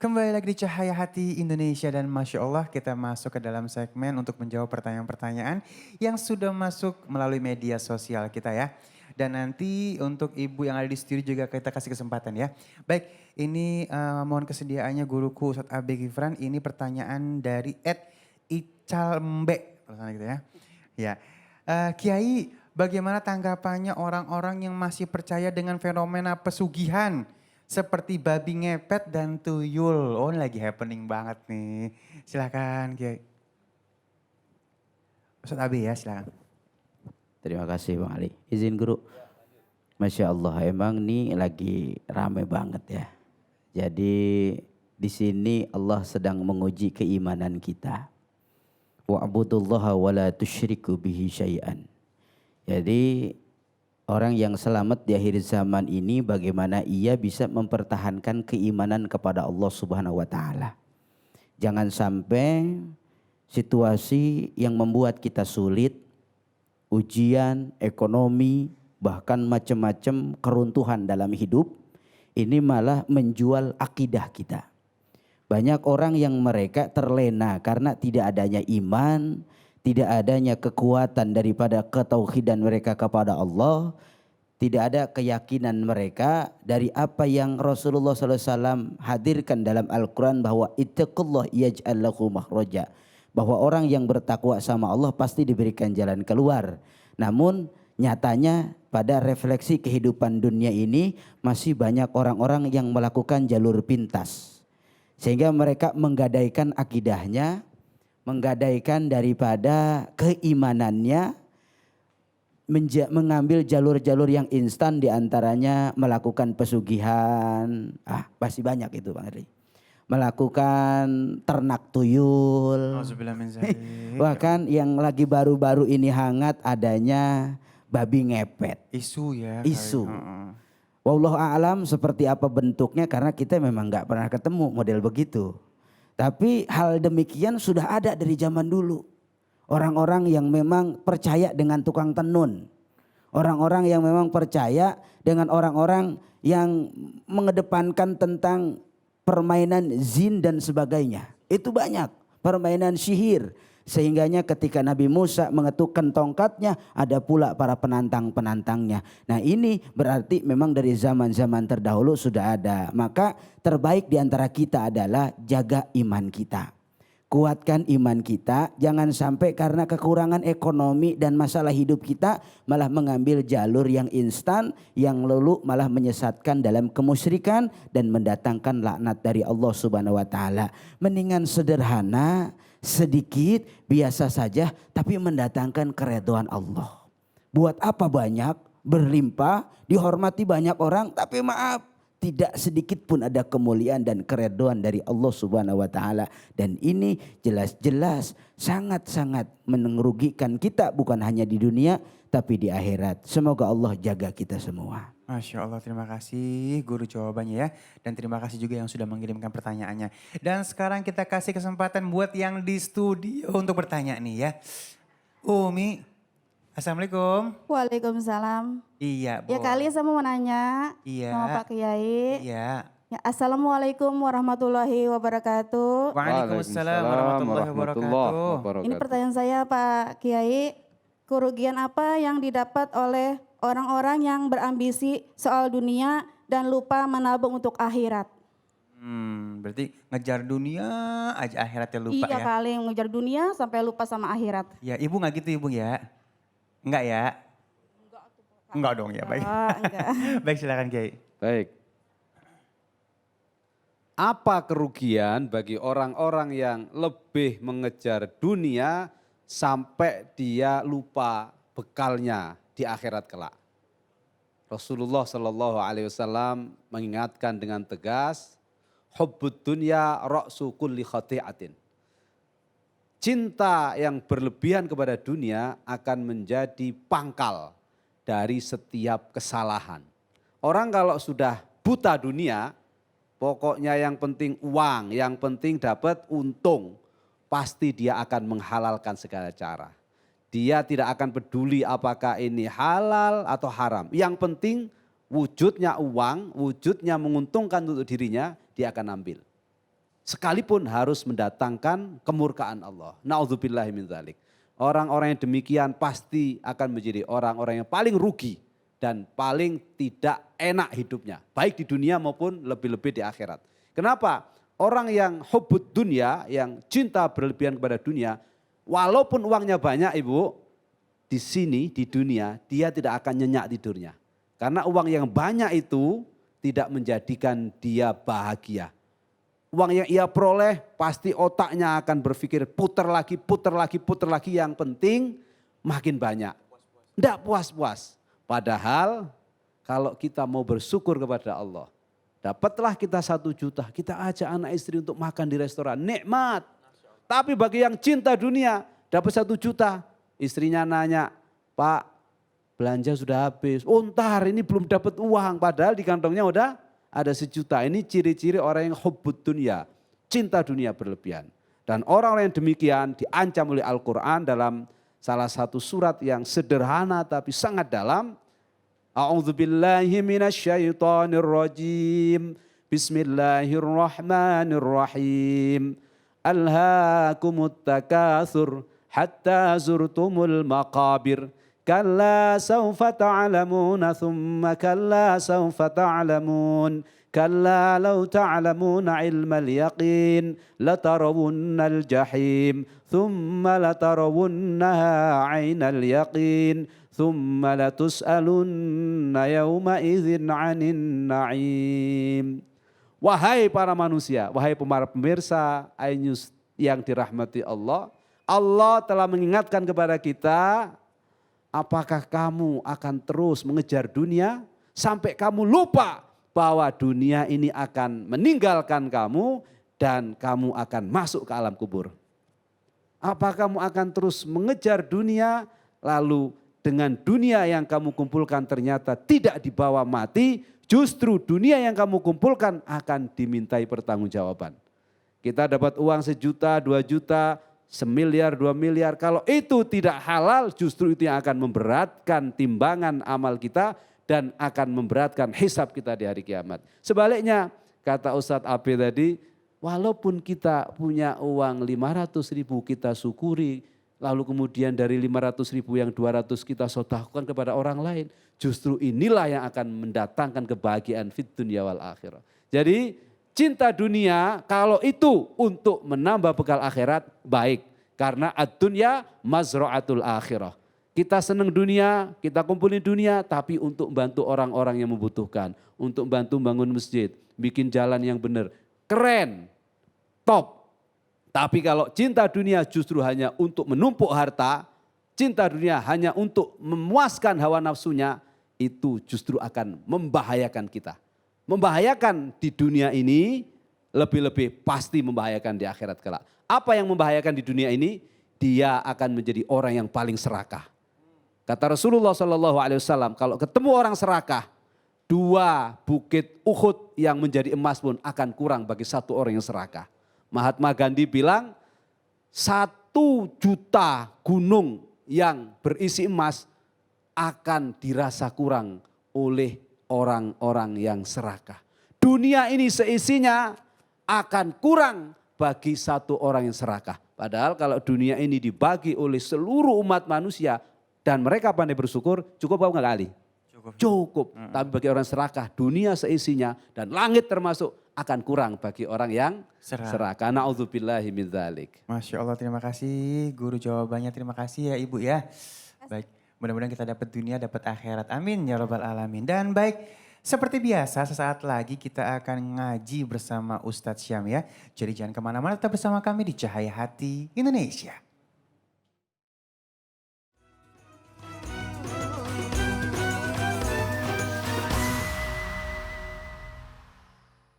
Kembali lagi di Cahaya Hati Indonesia dan Masya Allah kita masuk ke dalam segmen untuk menjawab pertanyaan-pertanyaan yang sudah masuk melalui media sosial kita ya. Dan nanti untuk ibu yang ada di studio juga kita kasih kesempatan ya. Baik, ini mohon kesediaannya guruku Ustadz Abe Gifran. Ini pertanyaan dari Icalmbe, kalau salah gitu ya. Ya, Kiai, bagaimana tanggapannya orang-orang yang masih percaya dengan fenomena pesugihan? Seperti babi ngepet dan tuyul. Oh ini lagi happening banget nih. Silakan Kiai. Ustadz Abi ya silakan. Terima kasih Bang Ali. Izin guru. Masya Allah emang ini lagi rame banget ya. Jadi di sini Allah sedang menguji keimanan kita. Wa'budullaha wa la tusyriku bihi syai'an. Jadi orang yang selamat di akhir zaman ini bagaimana ia bisa mempertahankan keimanan kepada Allah Subhanahu wa taala. Jangan sampai situasi yang membuat kita sulit, ujian, ekonomi, bahkan macam-macam keruntuhan dalam hidup, ini malah menjual akidah kita. Banyak orang yang mereka terlena karena tidak adanya iman, tidak adanya kekuatan daripada ketauhidan mereka kepada Allah, tidak ada keyakinan mereka dari apa yang Rasulullah SAW hadirkan dalam Al-Quran bahwa ittaqullah yaj'al lahu makhraja, bahwa orang yang bertakwa sama Allah pasti diberikan jalan keluar. Namun nyatanya pada refleksi kehidupan dunia ini masih banyak orang-orang yang melakukan jalur pintas, sehingga mereka menggadaikan akidahnya, menggadaikan daripada keimanannya, mengambil jalur-jalur yang instan, diantaranya melakukan pesugihan, pasti banyak itu Bang Eri. Melakukan ternak tuyul, bahkan yang lagi baru-baru ini hangat adanya babi ngepet. Isu ya. Isu. Wallahu a'lam seperti apa bentuknya karena kita memang nggak pernah ketemu model begitu. Tapi hal demikian sudah ada dari zaman dulu. Orang-orang yang memang percaya dengan tukang tenun. Orang-orang yang memang percaya dengan orang-orang yang mengedepankan tentang permainan jin dan sebagainya. Itu banyak. Permainan sihir. Sehingganya ketika Nabi Musa mengetukkan tongkatnya ada pula para penantang-penantangnya. Nah ini berarti memang dari zaman-zaman terdahulu sudah ada. Maka terbaik diantara kita adalah jaga iman kita. Kuatkan iman kita, jangan sampai karena kekurangan ekonomi dan masalah hidup kita malah mengambil jalur yang instan, yang lalu malah menyesatkan dalam kemusyrikan dan mendatangkan laknat dari Allah Subhanahu wa taala. Mendingan sederhana, sedikit, biasa saja tapi mendatangkan keridhaan Allah. Buat apa banyak, berlimpah, dihormati banyak orang tapi maaf, tidak sedikit pun ada kemuliaan dan keridhaan dari Allah Subhanahu wa taala, dan ini jelas-jelas sangat-sangat merugikan kita bukan hanya di dunia tapi di akhirat. Semoga Allah jaga kita semua. Masya Allah, terima kasih guru jawabannya ya. Dan terima kasih juga yang sudah mengirimkan pertanyaannya. Dan sekarang kita kasih kesempatan buat yang di studio untuk bertanya nih ya. Umi, Assalamualaikum. Waalaikumsalam. Iya, Ya kali saya mau nanya sama Pak Kiai. Iya. Ya, Assalamualaikum warahmatullahi wabarakatuh. Waalaikumsalam warahmatullahi wabarakatuh. Ini pertanyaan saya Pak Kiai, kerugian apa yang didapat oleh orang-orang yang berambisi soal dunia dan lupa menabung untuk akhirat? Berarti ngejar dunia aja akhiratnya lupa Iya ya. kali ngejar dunia sampai lupa sama akhirat. Ya ibu gak gitu ibu ya? Enggak ya? Enggak dong ya, baik. Enggak. Baik silakan Kiai. Baik. Apa kerugian bagi orang-orang yang lebih mengejar dunia sampai dia lupa bekalnya di akhirat kelak? Rasulullah Shallallahu Alaihi Wasallam mengingatkan dengan tegas, hubbud dunya ra'su kulli khati'atin. Cinta yang berlebihan kepada dunia akan menjadi pangkal dari setiap kesalahan. Orang kalau sudah buta dunia, pokoknya yang penting uang, yang penting dapat untung, pasti dia akan menghalalkan segala cara. Dia tidak akan peduli apakah ini halal atau haram. Yang penting wujudnya uang, wujudnya menguntungkan untuk dirinya, dia akan ambil. sekalipun harus mendatangkan kemurkaan Allah. Na'udzubillahi min dzalik. Orang-orang yang demikian pasti akan menjadi orang-orang yang paling rugi dan paling tidak enak hidupnya. Baik di dunia maupun lebih-lebih di akhirat. Kenapa? Orang yang hubbud dunia, yang cinta berlebihan kepada dunia, walaupun uangnya banyak Ibu, di sini di dunia dia tidak akan nyenyak tidurnya. Karena uang yang banyak itu tidak menjadikan dia bahagia. Uang yang ia peroleh pasti otaknya akan berpikir putar lagi, putar lagi, putar lagi. Yang penting makin banyak. Tidak puas-puas. Padahal kalau kita mau bersyukur kepada Allah. Dapatlah kita 1 juta, kita ajak anak istri untuk makan di restoran. Nikmat. Tapi bagi yang cinta dunia dapat 1 juta. Istrinya nanya, Pak belanja sudah habis. Oh ntar ini belum dapat uang. Padahal di kantongnya udah ada 1 juta. Ini ciri-ciri orang yang hubbud dunia. Cinta dunia berlebihan. Dan orang-orang yang demikian diancam oleh Al-Quran dalam salah satu surat yang sederhana tapi sangat dalam. A'udzubillahi minasyaitonir rajim. Bismillahirrahmanirrahim. Alhaakumut takatsur hatta zurtumul maqabir. Kalla sawfa ta'lamuna thumma kalla sawfa ta'lamun. Kalla law ta'lamuna ilmal yaqin latarawunnal jahim. Thumma latarawunnaha 'ainal yaqin. Thumma latus'alunna yawma idzin 'anin na'im. Wahai para manusia, wahai para pemirsa iNews yang dirahmati Allah. Allah telah mengingatkan kepada kita. Apakah kamu akan terus mengejar dunia sampai kamu lupa bahwa dunia ini akan meninggalkan kamu dan kamu akan masuk ke alam kubur? Apa kamu akan terus mengejar dunia lalu dengan dunia yang kamu kumpulkan ternyata tidak dibawa mati, justru dunia yang kamu kumpulkan akan dimintai pertanggungjawaban. Kita dapat uang 1 juta, 2 juta, 1 miliar, 2 miliar. Kalau itu tidak halal justru itu yang akan memberatkan timbangan amal kita dan akan memberatkan hisab kita di hari kiamat. Sebaliknya kata Ustadz Abe tadi, walaupun kita punya uang 500.000 kita syukuri. Lalu kemudian dari 500.000 yang 200 kita sedekahkan kepada orang lain. Justru inilah yang akan mendatangkan kebahagiaan fid dunya wal akhirah. Jadi cinta dunia kalau itu untuk menambah bekal akhirat baik. Karena ad-dunya mazra'atul akhirah. Kita senang dunia, kita kumpulin dunia tapi untuk membantu orang-orang yang membutuhkan. Untuk bantu bangun masjid, bikin jalan yang benar. Keren, top. Tapi kalau cinta dunia justru hanya untuk menumpuk harta, cinta dunia hanya untuk memuaskan hawa nafsunya, itu justru akan membahayakan kita. Membahayakan di dunia ini, lebih-lebih pasti membahayakan di akhirat kelak. Apa yang membahayakan di dunia ini? Dia akan menjadi orang yang paling serakah. Kata Rasulullah SAW, kalau ketemu orang serakah, 2 bukit Uhud yang menjadi emas pun akan kurang bagi 1 orang yang serakah. Mahatma Gandhi bilang 1 juta gunung yang berisi emas akan dirasa kurang oleh orang-orang yang serakah. Dunia ini seisinya akan kurang bagi 1 orang yang serakah. Padahal kalau dunia ini dibagi oleh seluruh umat manusia dan mereka pandai bersyukur, cukup apa enggak kali? Cukup. Tapi bagi orang serakah, dunia seisinya dan langit termasuk akan kurang bagi orang yang serakah. Na'udzubillahi min dzalik. Masya Allah, terima kasih guru jawabannya, terima kasih ya Ibu ya. Baik, mudah-mudahan kita dapat dunia, dapat akhirat. Amin ya rabbal alamin. Dan baik, seperti biasa sesaat lagi kita akan ngaji bersama Ustadz Syam ya. Jadi jangan kemana-mana, tetap bersama kami di Cahaya Hati Indonesia.